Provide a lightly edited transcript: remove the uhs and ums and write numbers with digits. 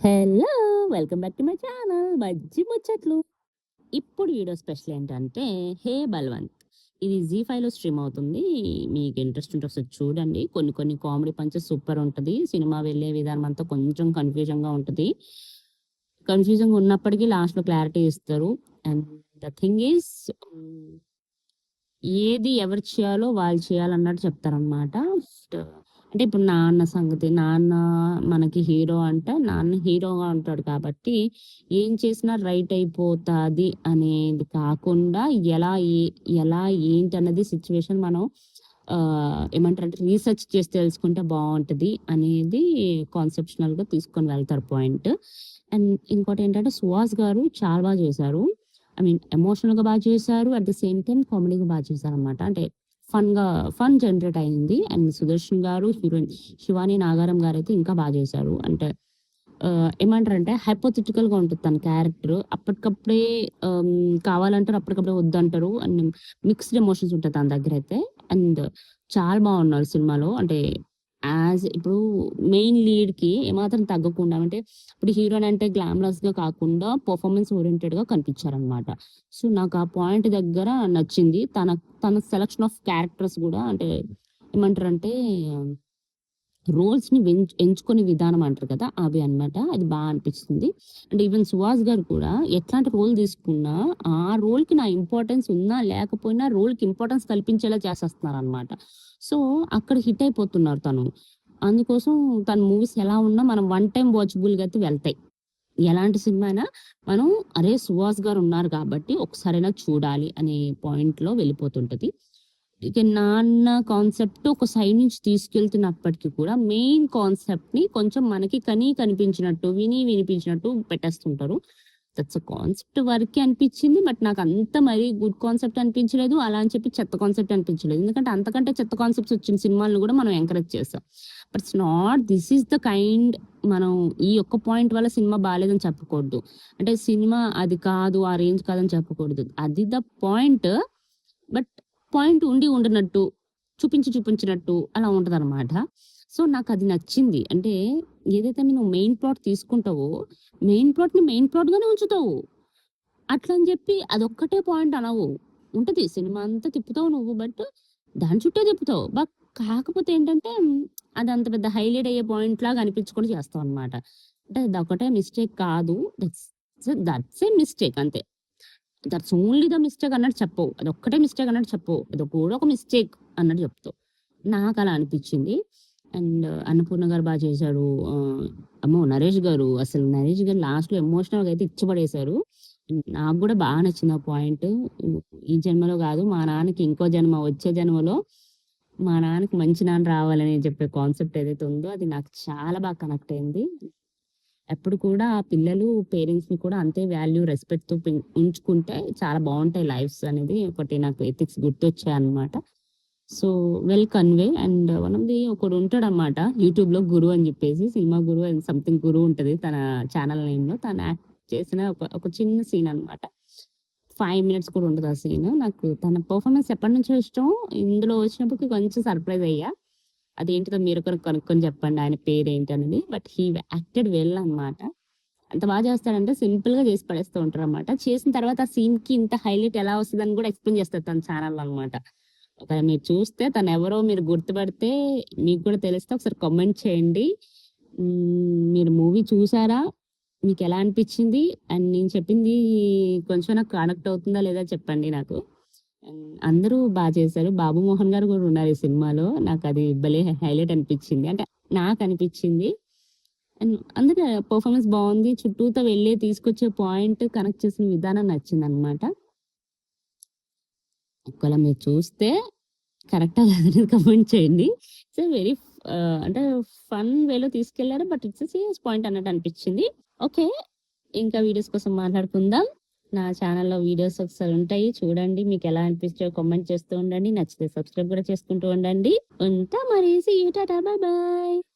Hello! Welcome back to my channel bajji ముచ్చట్లు. ఇప్పుడు video special ఏంటంటే 'హే బల్వంత్' ఇది జీ5లో స్ట్రీమ్ అవుతుంది. మీకు ఇంట్రెస్ట్ ఉంటే ఒకసారి చూడండి. కొన్ని కామెడీ పంచెస్ సూపర్ ఉంటది. సినిమా వెళ్ళే విధానం అంతా కొంచెం కన్‌ఫ్యూజన్‌గా ఉంటది. కన్‌ఫ్యూజన్‌గా ఉన్నప్పటికీ లాస్ట్‌లో క్లారిటీ ఇస్తారు. అండ్ ద థింగ్ ఈజ్ ఏది ఎవరు చేయాలో వాళ్ళు చేయాలన్నట్టు చెప్తారనమాట. అంటే ఇప్పుడు నాన్న సంగతి, నాన్న మనకి హీరో అంటే నాన్న హీరోగా ఉంటాడు కాబట్టి ఏం చేసినా రైట్ అయిపోతాది అనేది కాకుండా ఎలా ఏంటన్నది సిచ్యువేషన్ మనం ఏమంటారంటే రీసెర్చ్ చేసి తెలుసుకుంటే బాగుంటది అనేది కాన్సెప్షనల్‌గా తీసుకొని వెళ్తారు పాయింట్. అండ్ ఇంకోటేంటంటే సుహాస్ గారు చాలా బాగా చేశారు. ఐ మీన్ ఎమోషనల్‌గా బాగా చేశారు. అట్ ద సేమ్ టైమ్ కామెడీగా బాగా చేశారనమాట. అంటే ఫన్ జనరేట్ అయింది. అండ్ సుదర్శన్ గారు, హీరోయిన్ శివాని నాగారం గారైతే ఇంకా బాగా చేశారు. అంటే ఏమంటారంటే హైపోథెటికల్‌గా ఉంటది తన క్యారెక్టర్. అప్పటికప్పుడే కావాలంటారు, అప్పటికప్పుడే వద్దంటారు. అండ్ మిక్స్డ్ ఎమోషన్స్ ఉంటాయి తన దగ్గరైతే. అండ్ చాలా బాగున్నారు సినిమాలో. అంటే ఇప్పుడు మెయిన్ లీడ్‌కి ఏమాత్రం తగ్గకుండా అంటే ఇప్పుడు హీరోయిన్ అంటే గ్లామరస్‌గా కాకుండా పర్ఫార్మెన్స్ ఓరియెంటెడ్‌గా కనిపించారనమాట. సో, నాకు ఆ పాయింట్ దగ్గర నచ్చింది. తన సెలక్షన్ ఆఫ్ క్యారెక్టర్స్ గూడా అంటే ఏమంటారంటే రోల్స్‌ని ఎంచుకునే విధానం అంటారు కదా! అవి అన్నమాట. అది అనిపిస్తుంది. అండ్ ఈవెన్ సుహాస్ గారు కూడా ఎట్లాంటి రోల్ తీసుకున్నా, ఆ రోల్‌కి నా ఇంపార్టెన్స్ ఉన్నా, లేకపోయినా రోల్‌కి ఇంపార్టెన్స్ కల్పించేలా చేసేస్తున్నారనమాట. సో, అక్కడ హిట్ అయిపోతున్నారు తను. అందుకోసం తన మూవీస్ ఎలా ఉన్నా మనం వన్ టైమ్ వాచబుల్‌గా అయితే వెళ్తాయి. ఎలాంటి సినిమా అయినా మనం అరే! సుహాస్ గారు ఉన్నారు కాబట్టి ఒకసారైనా చూడాలి అనే పాయింట్‌లో వెళ్ళిపోతుంటది. ఇక నాన్న కాన్సెప్ట్ ఒక సైడ్ నుంచి తీసుకెళ్తున్నప్పటికీ కూడా మెయిన్ కాన్సెప్ట్‌ని కొంచెం మనకి కనిపించినట్టు, వినిపించినట్టు పెట్టేస్తుంటారు. దట్స్ ఎ కాన్సెప్ట్ వరకే అనిపించింది. బట్ నాకంత మరీ గుడ్ కాన్సెప్ట్ అనిపించలేదు. అలా అని చెప్పి చెత్త కాన్సెప్ట్ అనిపించలేదు. ఎందుకంటే అంతకంటే చెత్త కాన్సెప్ట్స్ వచ్చిన సినిమాలను కూడా మనం ఎంకరేజ్ చేస్తాం. But it's not this is the kind మనం ఈ ఒక్క పాయింట్ వల్ల సినిమా బాలేదని చెప్పకూడదు. అంటే సినిమా అది కాదు, ఆ రేంజ్ కాదని చెప్పకూడదు. అది ద పాయింట్. బట్ పాయింట్ ఉండనట్టు, చూపించినట్టు అలా ఉంటదనమాట. సో, నాకది నచ్చింది. అంటే ఏదైతే నువ్వు మెయిన్ ప్లాట్ తీసుకుంటావో, మెయిన్ ప్లాట్‌ని మెయిన్ ప్లాట్‌గానే ఉంచుతావు. అట్లని జెప్పి అదొక్కటే పాయింట్ అనవు. ఉంటది సినిమా అంతా తిప్పుతావు నువ్వు. బట్ దాని చుట్టే తిప్పుతావు. కాకపోతే ఏంటంటే అదంత పెద్ద హైలైట్ అయ్యే పాయింట్‌లాగా అనిపించకుండా చేస్తావనమాట. అంటే అదొక్కటే మిస్టేక్ కాదు. దట్స్ ఎ మిస్టేక్ అంతే. దట్స్ ఓన్లీ ద మిస్టేక్ అన్నట్టు చెప్పవు. అదొక్కటే మిస్టేక్ అన్నట్టు చెప్పవు. అది కూడా ఒక మిస్టేక్ అన్నట్టు చెప్తావు. నాకలా అనిపిచ్చింది. అండ్ అన్నపూర్ణ గారు చేశారు. అమ్మో! నరేష్ గారు అసలు నరేష్ గారు లాస్ట్‌లో ఎమోషనల్‌గా అయితే ఇచ్చి పడేశారు. నాకు గూడా నచ్చింది ఆ పాయింట్. ఈ జన్మలో గాదు మా నాన్నకి ఇంకో జన్మ వచ్చే జన్మలో మా నాన్నకి మంచి నాన్న రావాలని చెప్పే కాన్సెప్ట్ ఏదైతే ఉందో అది నాకు చాలా కనెక్ట్ అయింది. ఎప్పుడు కూడా పిల్లలు పేరెంట్స్‌ని కూడా అంతే వాల్యూ, రెస్పెక్ట్‌తో ఉంచుకుంటే చాలా బావుంటాయి లైఫ్స్ అనేది ఒకటి నాకు ఎథిక్స్ గుర్తొచ్చాయన్నమాట. So, well Conway and one of the ఒకడుంటాడన్నమాట యూట్యూబ్‌లో గురు అని జెప్పేసి సినిమా గురు అండ్ సంథింగ్ గురు ఉంటది తన ఛానల్ నేమ్‌లో. తను యాక్ట్ చేసిన ఒక చిన్న సీన్ అన్నమాట. 5 మినిట్స్ కూడా ఉండదు ఆ సీన్. నాకు తన పెర్ఫార్మన్స్ ఎప్పటినుంచో ఇష్టం. ఇందులో వచ్చినప్పటికి కొంచెం సర్ప్రైజ్ అయ్యా. అదేంటిదో మీరు కూడా కనుక్కొని చెప్పండి ఆయన పేరేంటనేది. బట్ హీ యాక్టెడ్ వెల్ అనమాట. ఎంత చేస్తాడంటే సింపుల్‌గా చేసి పడేస్తూ ఉంటారనమాట. చేసిన తర్వాత ఆ సీన్‌కి ఇంత హైలైట్ ఎలా వస్తదని కూడా ఎక్స్‌ప్లెయిన్ చేస్తారు తన ఛానెల్‌లో అనమాట. ఒకవేళ మీరు చూస్తే తనెవరో మీరు గుర్తుపడితే మీకు కూడా తెలిస్తే ఒకసారి కామెంట్ చేయండి. మీరు మూవీ చూసారా? మీకెలా అనిపిచ్చింది? అండ్ నేను చెప్పింది కొంచెం నాకు కనెక్ట్ అవుతుందా లేదా చెప్పండి నాకు. అందరూ చేశారు. 'బాబు మోహన్' గారు కూడా ఉన్నారు ఈ సినిమాలో. నాకది భలే హైలైట్ అనిపిచ్చింది. అంటే నాకనిపిచ్చింది. అండ్ అందరి పెర్ఫార్మన్స్ బావుంది. చుట్టూతా వెళ్ళి తీసుకొచ్చే పాయింట్ కనెక్ట్ చేసిన విధానం నచ్చిందనమాట. ఒకవేళ మీరు చూస్తే కరెక్టా కాదనేది కామెంట్ చేయండి. ఇట్స్ వెరీ అంటే ఫన్ వేలో తీసుకెళ్లారు. But it's a serious point అన్నట్టు అనిపిచ్చింది. ఓకే. ఇంకా వీడియోస్ కోసం మాట్లాడుకుందాం. నా ఛానెల్‌లో వీడియోస్ ఒకసారి ఉంటాయి చూడండి. మీకెలా అనిపిచ్చాయో కామెంట్ చేస్తూ ఉండండి. నచ్చితే సబ్స్క్రైబ్ కూడా చేసుకుంటూ ఉండండి. ఉంటా మరి. See you. Tata. Bye by.